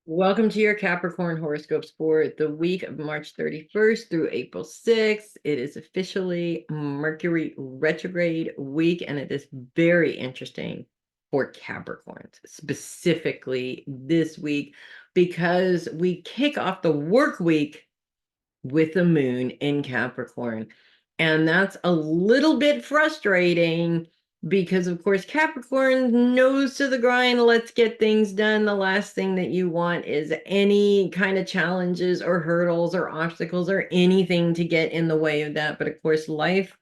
Welcome to your Capricorn horoscopes for the week of March 31st through April 6th. It is officially Mercury retrograde week, and it is very interesting for Capricorns, specifically this week, because we kick off the work week with the moon in Capricorn. And that's a little bit frustrating because, of course, Capricorn nose to the grind, let's get things done. The last thing that you want is any kind of challenges or hurdles or obstacles or anything to get in the way of that. But of course, life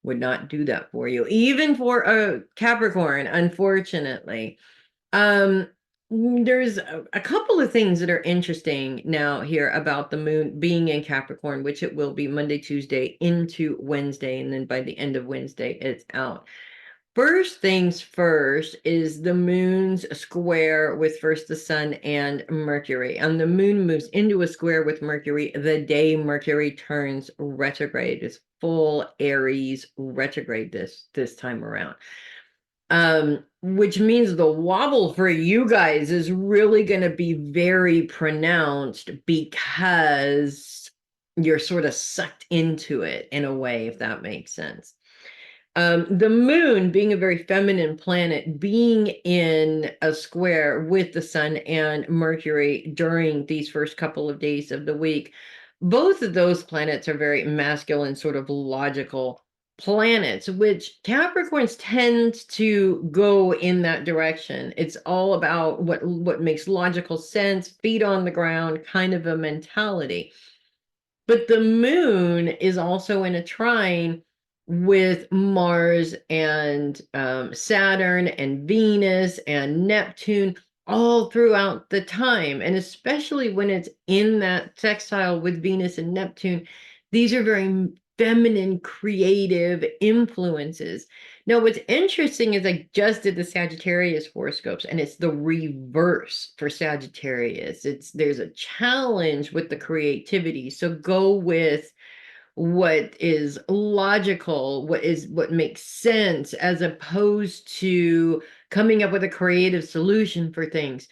would not do that for you, even for a Capricorn, unfortunately. Um, there's a couple of things that are interesting now here about the moon being in Capricorn, which it will be Monday, Tuesday into Wednesday, and then by the end of Wednesday, it's out. First things first is the moon's square with first the sun and Mercury. And the moon moves into a square with Mercury the day Mercury turns retrograde. It's full Aries retrograde this time around. Which means the wobble for you guys is really going to be very pronounced because you're sort of sucked into it in a way, if that makes sense. The moon being a very feminine planet, being in a square with the sun and Mercury during these first couple of days of the week, both of those planets are very masculine, sort of logical planets, which Capricorns tend to go in that direction. It's all about what makes logical sense, feet on the ground, kind of a mentality. But the moon is also in a trine with Mars and Saturn and Venus and Neptune all throughout the time. And especially when it's in that sextile with Venus and Neptune, these are very feminine, creative influences. Now, what's interesting is I just did the Sagittarius horoscopes, and it's the reverse for Sagittarius. There's a challenge with the creativity. So go with what is logical, what makes sense, as opposed to coming up with a creative solution for things.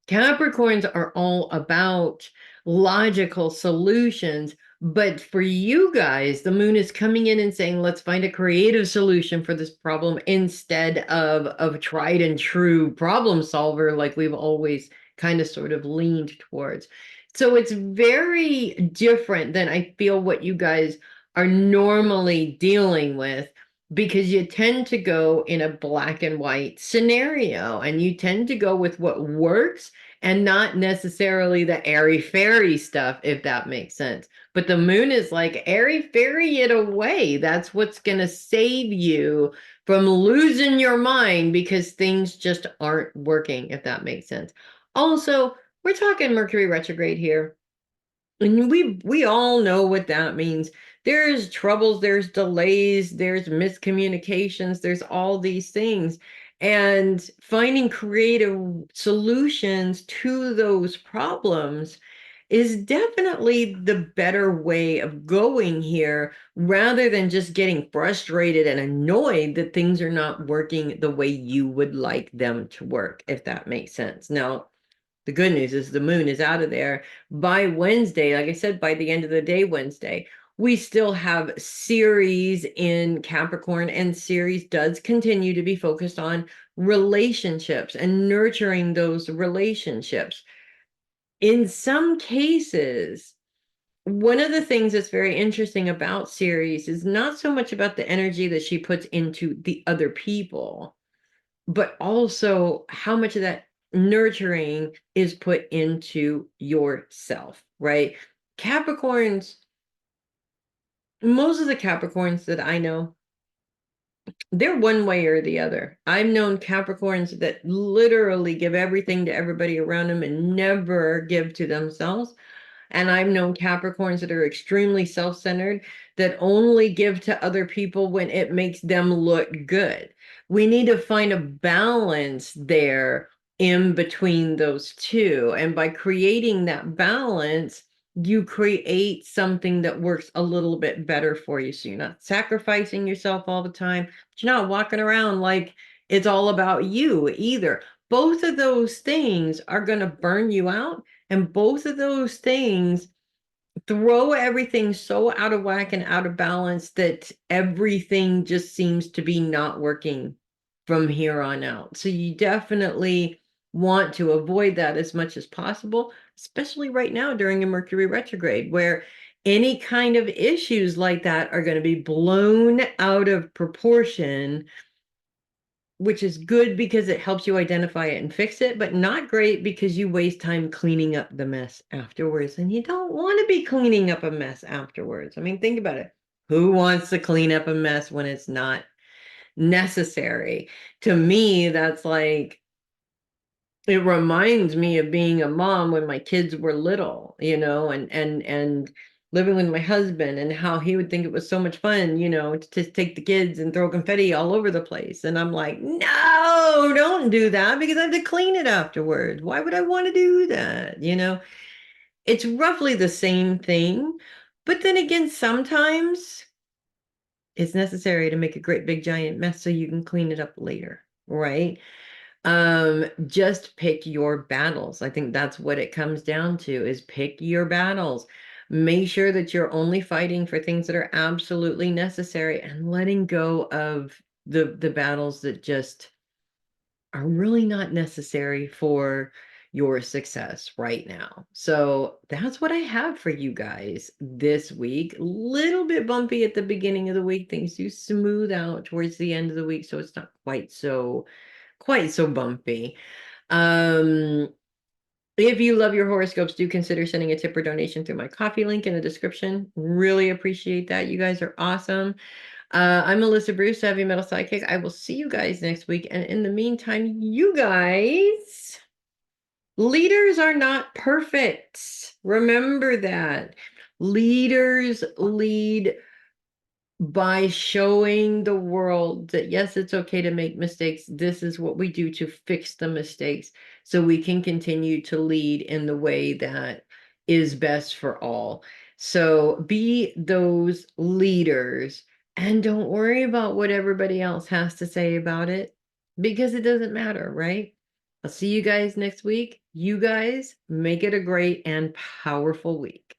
Capricorns are all about logical solutions, but for you guys, the moon is coming in and saying, let's find a creative solution for this problem instead of tried and true problem solver like we've always kind of sort of leaned towards. So it's very different than I feel what you guys are normally dealing with, because you tend to go in a black and white scenario and you tend to go with what works and not necessarily the airy fairy stuff, if that makes sense. But the moon is like airy fairy it away. That's what's going to save you from losing your mind because things just aren't working, if that makes sense. Also, we're talking Mercury retrograde here. And we all know what that means. There's troubles, there's delays, there's miscommunications, there's all these things. And finding creative solutions to those problems is definitely the better way of going here, rather than just getting frustrated and annoyed that things are not working the way you would like them to work, if that makes sense. Now, the good news is the moon is out of there by Wednesday. Like I said, by the end of the day, Wednesday, we still have Ceres in Capricorn, and Ceres does continue to be focused on relationships and nurturing those relationships. In some cases, one of the things that's very interesting about Ceres is not so much about the energy that she puts into the other people, but also how much of that nurturing is put into yourself, right? Capricorns, most of the Capricorns that I know, they're one way or the other. I've known Capricorns that literally give everything to everybody around them and never give to themselves. And I've known Capricorns that are extremely self-centered, that only give to other people when it makes them look good. We need to find a balance there in between those two. And by creating that balance, you create something that works a little bit better for you. So you're not sacrificing yourself all the time, but you're not walking around like it's all about you either. both of those things are going to burn you out. And both of those things throw everything so out of whack and out of balance that everything just seems to be not working from here on out. So you definitely want to avoid that as much as possible, especially right now during a Mercury retrograde, where any kind of issues like that are going to be blown out of proportion, which is good because it helps you identify it and fix it, but not great because you waste time cleaning up the mess afterwards. And you don't want to be cleaning up a mess afterwards. I mean, think about it. Who wants to clean up a mess when it's not necessary? To me, that's like, it reminds me of being a mom when my kids were little, and living with my husband, and how he would think it was so much fun, to take the kids and throw confetti all over the place. And I'm like, no, don't do that, because I have to clean it afterwards. Why would I want to do that? It's roughly the same thing. But then again, sometimes it's necessary to make a great big giant mess so you can clean it up later, right? Just pick your battles. I think that's what it comes down to, is pick your battles. Make sure that you're only fighting for things that are absolutely necessary, and letting go of the battles that just are really not necessary for your success right now. So that's what I have for you guys this week. Little bit bumpy at the beginning of the week. Things do smooth out towards the end of the week, so it's not quite so bumpy. Um, if you love your horoscopes, do consider sending a tip or donation through my coffee link in the description. Really appreciate that. You guys are awesome. I'm Melissa Bruce, Heavy Metal Sidekick. I will see you guys next week. And in the meantime, you guys, leaders are not perfect. Remember that. Leaders lead by showing the world that, yes, it's okay to make mistakes. This is what we do to fix the mistakes so we can continue to lead in the way that is best for all. So be those leaders, and don't worry about what everybody else has to say about it, because it doesn't matter, right? I'll see you guys next week. You guys make it a great and powerful week.